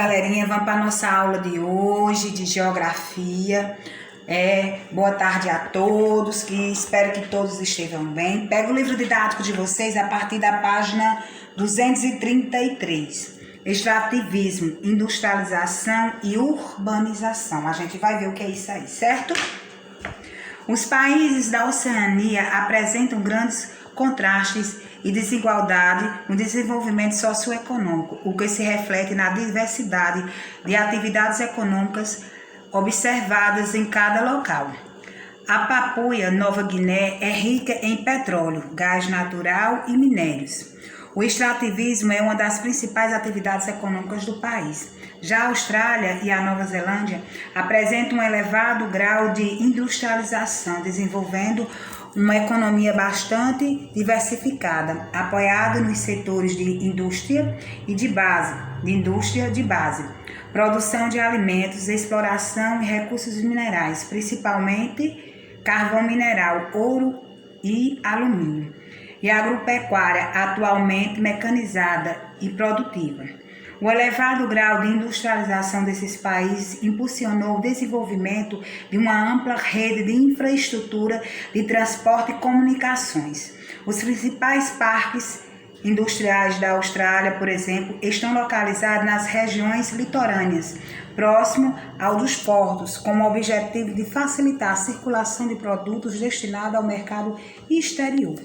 galerinha, vamos para a nossa aula de hoje de geografia. Boa tarde a todos, que espero que todos estejam bem. Pega o livro didático de vocês a partir da página 233. Extrativismo, industrialização e urbanização. A gente vai ver o que é isso aí, certo? Os países da Oceania apresentam grandes contrastes e desigualdade no desenvolvimento socioeconômico, o que se reflete na diversidade de atividades econômicas observadas em cada local. A Papua Nova Guiné é rica em petróleo, gás natural e minérios. O extrativismo é uma das principais atividades econômicas do país. Já a Austrália e a Nova Zelândia apresentam um elevado grau de industrialização, desenvolvendo uma economia bastante diversificada, apoiada nos setores de indústria de base, produção de alimentos, exploração e recursos minerais, principalmente carvão mineral, ouro e alumínio, e agropecuária atualmente mecanizada e produtiva. O elevado grau de industrialização desses países impulsionou o desenvolvimento de uma ampla rede de infraestrutura de transporte e comunicações. Os principais parques industriais da Austrália, por exemplo, estão localizados nas regiões litorâneas, próximo ao dos portos, com o objetivo de facilitar a circulação de produtos destinados ao mercado exterior.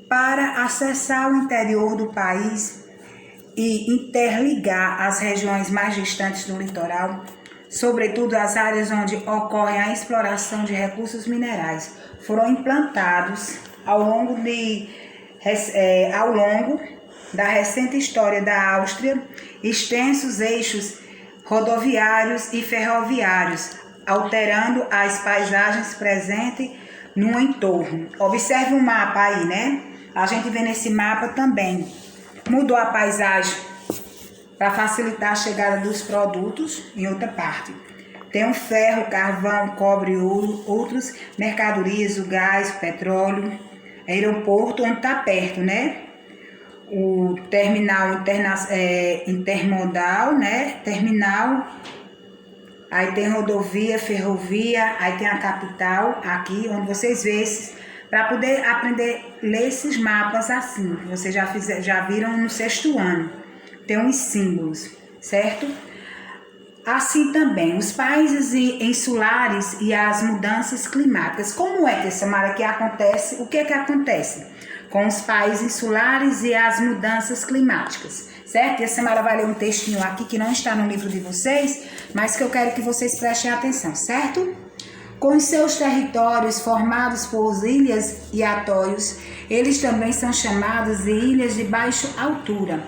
Para acessar o interior do país e interligar as regiões mais distantes do litoral, sobretudo as áreas onde ocorre a exploração de recursos minerais, foram implantados ao longo da recente história da Áustria extensos eixos rodoviários e ferroviários, alterando as paisagens presentes no entorno. Observe o mapa aí, né? A gente vê nesse mapa também. Mudou a paisagem para facilitar a chegada dos produtos em outra parte. Tem o ferro, carvão, cobre, ouro, outras mercadorias, o gás, o petróleo, aeroporto, onde está perto, né? O terminal intermodal, né? Terminal, aí tem rodovia, ferrovia, aí tem a capital, aqui, onde vocês veem para poder aprender a ler esses mapas assim, que vocês já viram no 6º ano. Tem uns símbolos, certo? Assim também, os países insulares e as mudanças climáticas. Como é que essa Samara que acontece? O que é que acontece com os países insulares e as mudanças climáticas? Certo? E a Samara vai ler um textinho aqui que não está no livro de vocês, mas que eu quero que vocês prestem atenção, certo? Com seus territórios formados por ilhas e atóios, eles também são chamados de ilhas de baixa altura.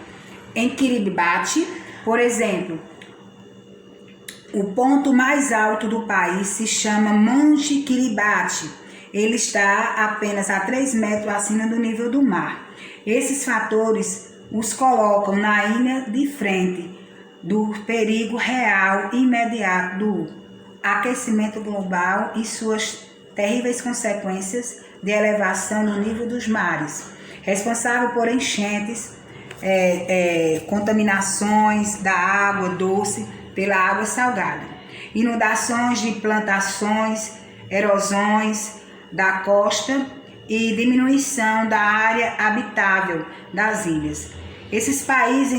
Em Kiribati, por exemplo, o ponto mais alto do país se chama Monte Kiribati. Ele está apenas a 3 metros acima do nível do mar. Esses fatores os colocam na ilha de frente do perigo real e imediato do aquecimento global e suas terríveis consequências de elevação do nível dos mares, responsável por enchentes, contaminações da água doce pela água salgada, inundações de plantações, erosões da costa e diminuição da área habitável das ilhas. Esses países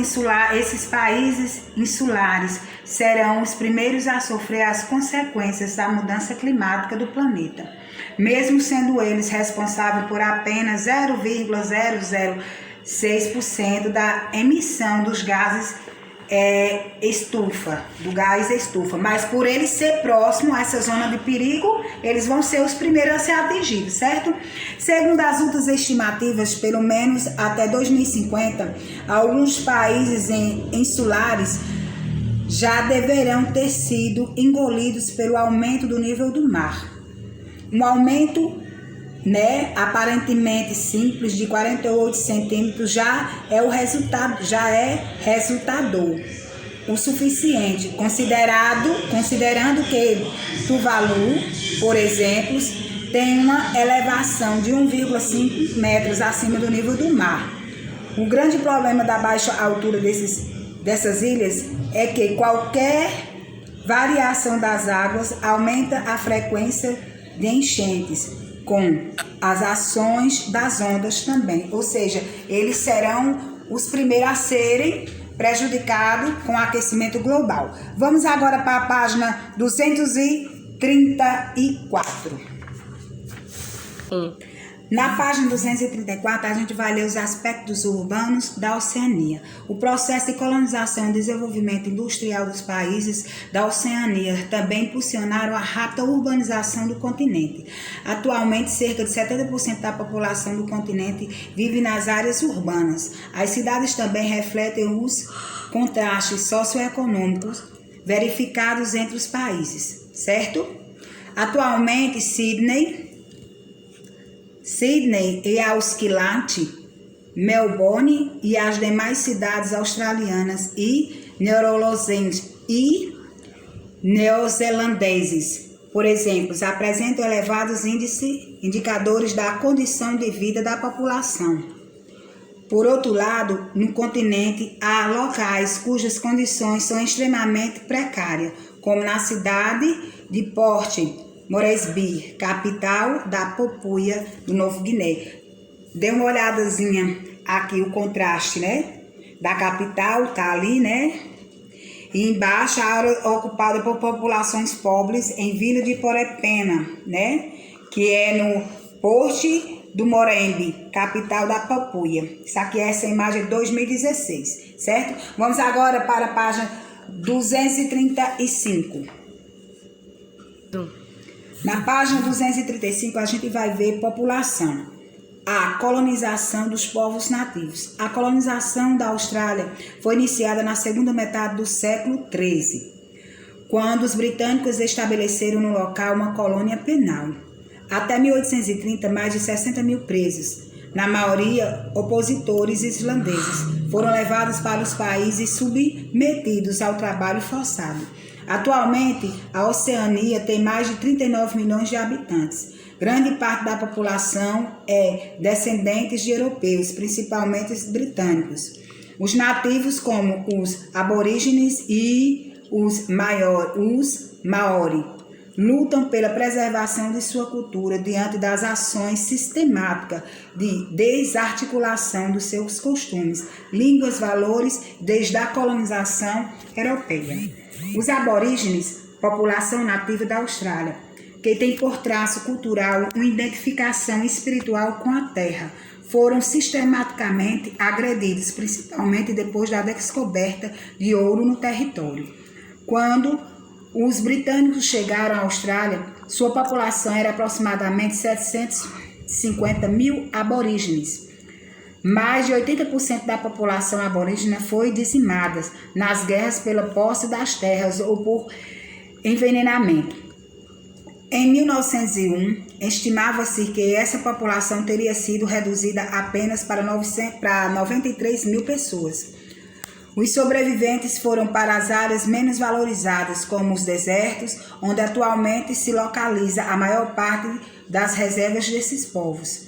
insulares serão os primeiros a sofrer as consequências da mudança climática do planeta, mesmo sendo eles responsáveis por apenas 0,006% da emissão dos gases gás estufa, mas por ele ser próximo a essa zona de perigo, eles vão ser os primeiros a ser atingidos, certo? Segundo as últimas estimativas, pelo menos até 2050, alguns países insulares já deverão ter sido engolidos pelo aumento do nível do mar. Um aumento, aparentemente simples, de 48 centímetros já é resultador o suficiente, considerando que Tuvalu, por exemplo, tem uma elevação de 1,5 metros acima do nível do mar. O grande problema da baixa altura desses dessas ilhas é que qualquer variação das águas aumenta a frequência de enchentes, com as ações das ondas também. Ou seja, eles serão os primeiros a serem prejudicados com o aquecimento global. Vamos agora para a página 234. Na página 234, a gente vai ler os aspectos urbanos da Oceania. O processo de colonização e desenvolvimento industrial dos países da Oceania também impulsionaram a rápida urbanização do continente. Atualmente, cerca de 70% da população do continente vive nas áreas urbanas. As cidades também refletem os contrastes socioeconômicos verificados entre os países, certo? Atualmente, Sydney e Auckland, Melbourne e as demais cidades australianas e neozelandeses, por exemplo, apresentam elevados indicadores da condição de vida da população. Por outro lado, no continente, há locais cujas condições são extremamente precárias, como na cidade de Port Moresby, capital da Papua do Novo Guiné. Dê uma olhadazinha aqui o contraste, né? Da capital, tá ali, né? E embaixo a área ocupada por populações pobres em Vila de Porepena, né? Que é no Porto do Moresby, capital da Papua. Isso aqui é essa imagem de 2016, certo? Vamos agora para a página 235. Na página 235, a gente vai ver população. A colonização dos povos nativos. A colonização da Austrália foi iniciada na segunda metade do século XIII, quando os britânicos estabeleceram no local uma colônia penal. Até 1830, mais de 60 mil presos, na maioria opositores islandeses, foram levados para os países submetidos ao trabalho forçado. Atualmente, a Oceania tem mais de 39 milhões de habitantes. Grande parte da população é descendentes de europeus, principalmente os britânicos. Os nativos, como os aborígenes e os maori, lutam pela preservação de sua cultura diante das ações sistemáticas de desarticulação dos seus costumes, línguas, valores, desde a colonização europeia. Os aborígenes, população nativa da Austrália, que tem por traço cultural uma identificação espiritual com a terra, foram sistematicamente agredidos, principalmente depois da descoberta de ouro no território. Quando os britânicos chegaram à Austrália, sua população era aproximadamente 750 mil aborígenes. Mais de 80% da população aborígena foi dizimada nas guerras pela posse das terras ou por envenenamento. Em 1901, estimava-se que essa população teria sido reduzida apenas para 93 mil pessoas. Os sobreviventes foram para as áreas menos valorizadas, como os desertos, onde atualmente se localiza a maior parte das reservas desses povos.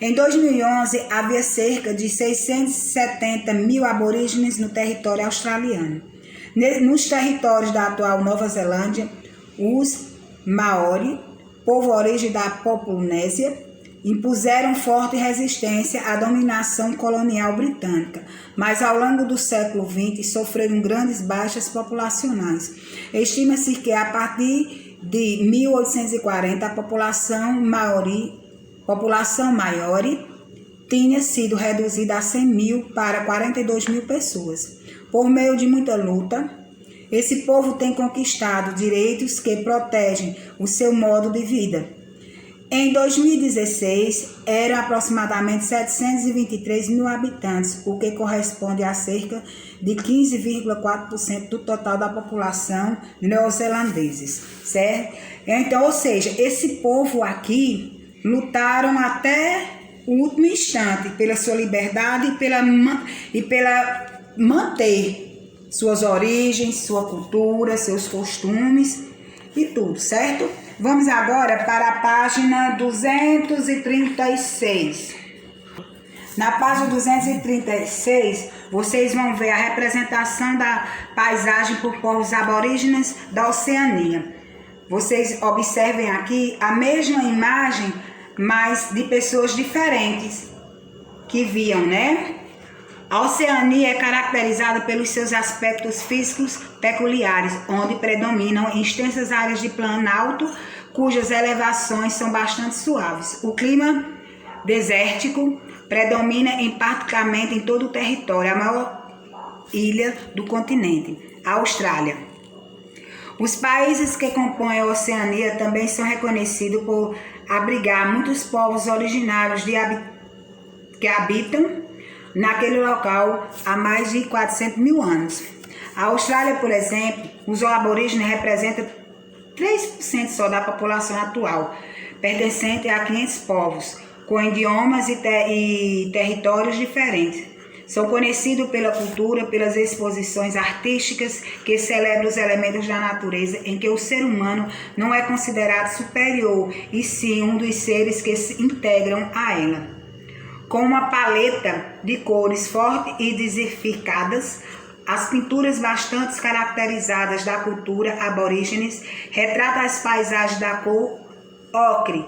Em 2011, havia cerca de 670 mil aborígenes no território australiano. Nos territórios da atual Nova Zelândia, os Maori, povo origem da Polinésia, impuseram forte resistência à dominação colonial britânica, mas ao longo do século XX sofreram grandes baixas populacionais. Estima-se que a partir de 1840 a população maori tinha sido reduzida a 100 mil para 42 mil pessoas. Por meio de muita luta, esse povo tem conquistado direitos que protegem o seu modo de vida. Em 2016, eram aproximadamente 723 mil habitantes, o que corresponde a cerca de 15,4% do total da população neozelandeses, certo? Então, ou seja, esse povo aqui lutaram até o último instante pela sua liberdade e pela manter suas origens, sua cultura, seus costumes e tudo, certo? Vamos agora para a página 236. Na página 236, vocês vão ver a representação da paisagem por povos aborígenes da Oceania. Vocês observem aqui a mesma imagem, mas de pessoas diferentes que viam, né? A Oceania é caracterizada pelos seus aspectos físicos peculiares, onde predominam extensas áreas de planalto, cujas elevações são bastante suaves. O clima desértico predomina praticamente em todo o território, a maior ilha do continente, a Austrália. Os países que compõem a Oceania também são reconhecidos por abrigar muitos povos originários que habitam naquele local há mais de 400 mil anos. A Austrália, por exemplo, os aborígenes representam 3% só da população atual, pertencente a 500 povos, com idiomas e territórios diferentes. São conhecidos pela cultura, pelas exposições artísticas que celebram os elementos da natureza, em que o ser humano não é considerado superior, e sim um dos seres que se integram a ela. Com uma paleta de cores fortes e diversificadas, as pinturas bastante caracterizadas da cultura aborígenes retratam as paisagens da cor ocre,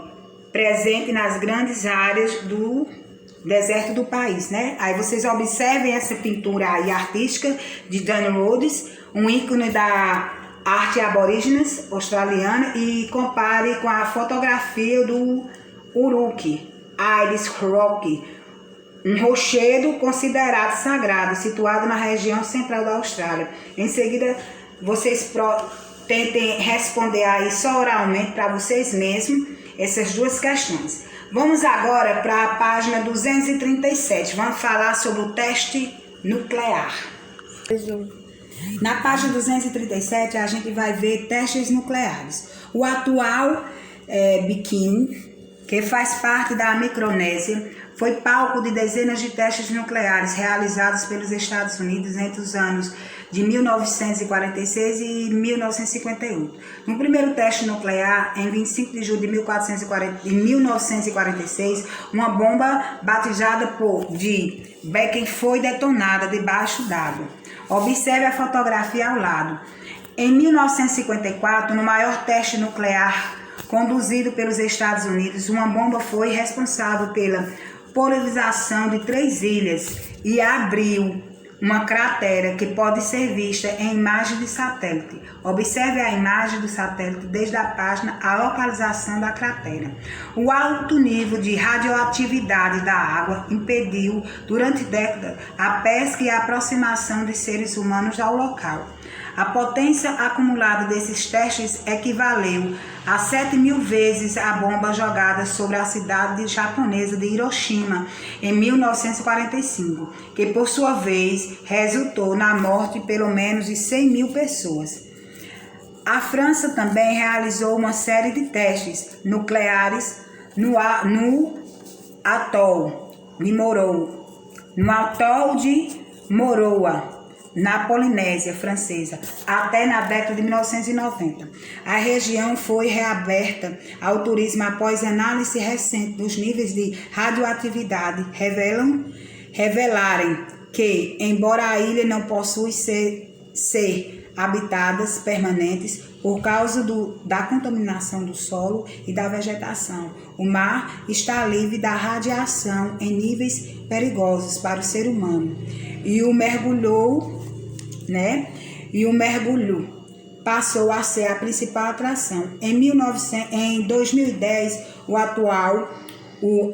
presente nas grandes áreas do deserto do país, né? Aí vocês observem essa pintura aí artística de Dan Rhodes, um ícone da arte aborígenes australiana, e compare com a fotografia do Uruk Iris Rock, um rochedo considerado sagrado, situado na região central da Austrália. Em seguida, vocês tentem responder aí só oralmente para vocês mesmos essas duas questões. Vamos agora para a página 237. Vamos falar sobre o teste nuclear. Na página 237, a gente vai ver testes nucleares. O atual Bikini, que faz parte da Micronésia, foi palco de dezenas de testes nucleares realizados pelos Estados Unidos entre os anos de 1946 e 1958. No primeiro teste nuclear, em 25 de julho de 1946, uma bomba batizada de Becken foi detonada debaixo d'água. Observe a fotografia ao lado. Em 1954, no maior teste nuclear conduzido pelos Estados Unidos, uma bomba foi responsável pela polarização de 3 ilhas e abriu uma cratera que pode ser vista em imagem de satélite. Observe a imagem do satélite desde a página a localização da cratera. O alto nível de radioatividade da água impediu durante décadas a pesca e a aproximação de seres humanos ao local. A potência acumulada desses testes equivaleu a 7.000 vezes a bomba jogada sobre a cidade japonesa de Hiroshima em 1945, que por sua vez resultou na morte de pelo menos de 100.000 pessoas. A França também realizou uma série de testes nucleares no atol de Moroa, na Polinésia Francesa, até na década de 1990. A região foi reaberta ao turismo após análise recente dos níveis de radioatividade revelarem que, embora a ilha não possui ser habitadas permanentes por causa da contaminação do solo e da vegetação, o mar está livre da radiação em níveis perigosos para o ser humano. E o mergulho passou a ser a principal atração. Em 2010, o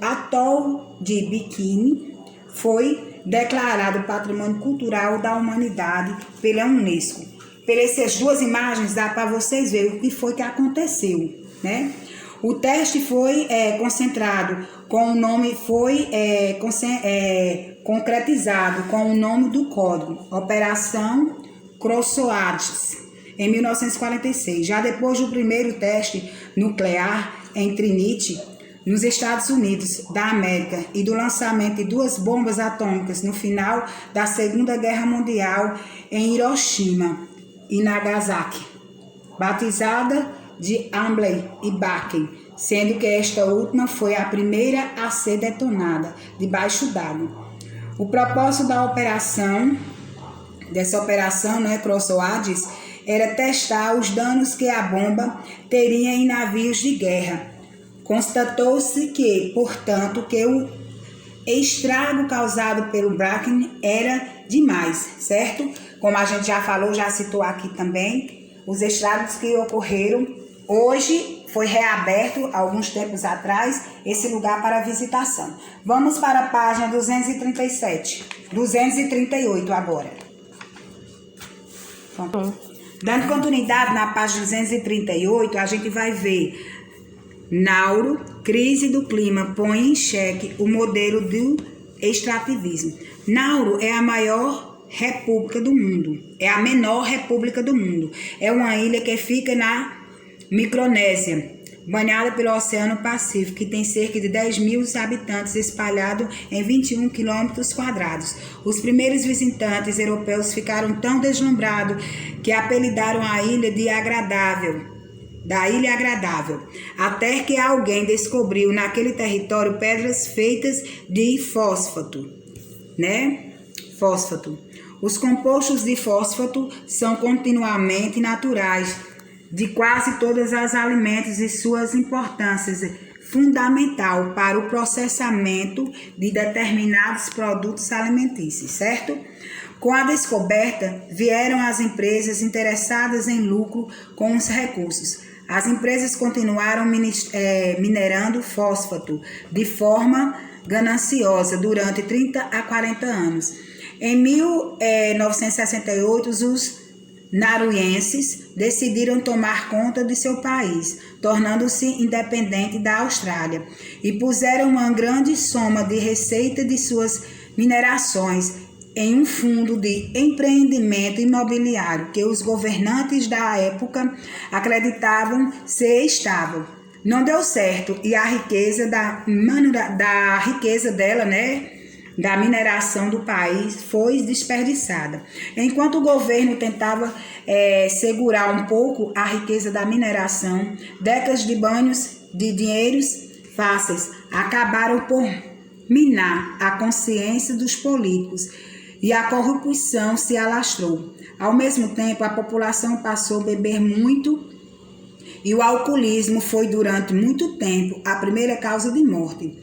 atol de Bikini foi declarado Patrimônio Cultural da Humanidade pela Unesco. Por essas duas imagens dá para vocês verem o que foi que aconteceu, né? O teste foi concentrado com o nome, concretizado com o nome do código, Operação Crossroads, em 1946. Já depois do primeiro teste nuclear em Trinity, nos Estados Unidos da América, e do lançamento de 2 bombas atômicas no final da Segunda Guerra Mundial em Hiroshima e Nagasaki, batizada de Ambley e Bakken, sendo que esta última foi a primeira a ser detonada debaixo d'água. O propósito dessa operação, né, Crossroads, era testar os danos que a bomba teria em navios de guerra. Constatou-se que, portanto, que o estrago causado pelo Bracken era demais, certo? Como a gente já falou, já citou aqui também, os estragos que ocorreram. Hoje foi reaberto, alguns tempos atrás, esse lugar para visitação. Vamos para a página 238 agora. Dando continuidade na página 238, a gente vai ver Nauru, crise do clima põe em xeque o modelo do extrativismo. Nauru é a maior república do mundo, é a menor república do mundo. É uma ilha que fica na Micronésia, banhada pelo Oceano Pacífico, que tem cerca de 10 mil habitantes espalhados em 21 quilômetros quadrados. Os primeiros visitantes europeus ficaram tão deslumbrados que apelidaram a ilha de da Ilha Agradável, até que alguém descobriu naquele território pedras feitas de fósfato, né? Fósfato. Os compostos de fósfato são continuamente naturais de quase todos os alimentos e suas importâncias fundamental para o processamento de determinados produtos alimentícios, certo? Com a descoberta, vieram as empresas interessadas em lucro com os recursos. As empresas continuaram minerando fósfato de forma gananciosa durante 30 a 40 anos. Em 1968, os nauruenses decidiram tomar conta de seu país, tornando-se independente da Austrália, e puseram uma grande soma de receita de suas minerações em um fundo de empreendimento imobiliário que os governantes da época acreditavam ser estável. Não deu certo e a riqueza da riqueza dela, né, da mineração do país foi desperdiçada. Enquanto o governo tentava segurar um pouco a riqueza da mineração, décadas de banhos de dinheiros fáceis acabaram por minar a consciência dos políticos e a corrupção se alastrou. Ao mesmo tempo, a população passou a beber muito e o alcoolismo foi durante muito tempo a primeira causa de morte.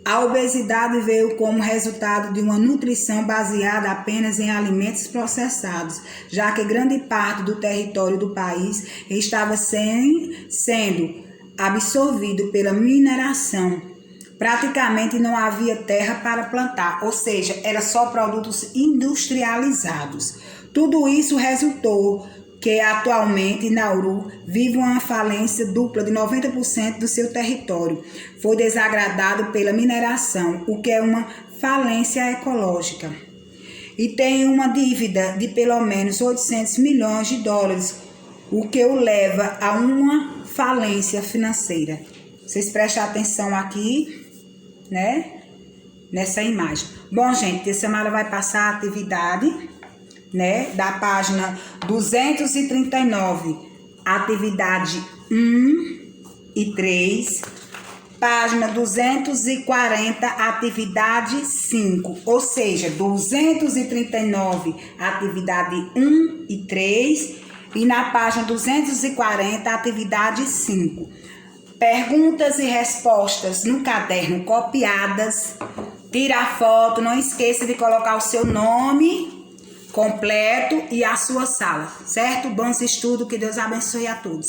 A obesidade veio como resultado de uma nutrição baseada apenas em alimentos processados, já que grande parte do território do país estava sendo absorvido pela mineração. Praticamente não havia terra para plantar, ou seja, era só produtos industrializados. Tudo isso resultou que atualmente Nauru vive uma falência dupla de 90% do seu território. Foi desagradado pela mineração, o que é uma falência ecológica. E tem uma dívida de pelo menos 800 milhões de dólares, o que o leva a uma falência financeira. Vocês prestem atenção aqui, né, nessa imagem. Bom, gente, a Samara vai passar a atividade, né, da página 239, atividade 1 e 3, página 240, atividade 5, ou seja, 239, atividade 1 e 3, e na página 240, atividade 5. Perguntas e respostas no caderno copiadas. Tira a foto, não esqueça de colocar o seu nome completo e a sua sala, certo? Bons estudos, que Deus abençoe a todos.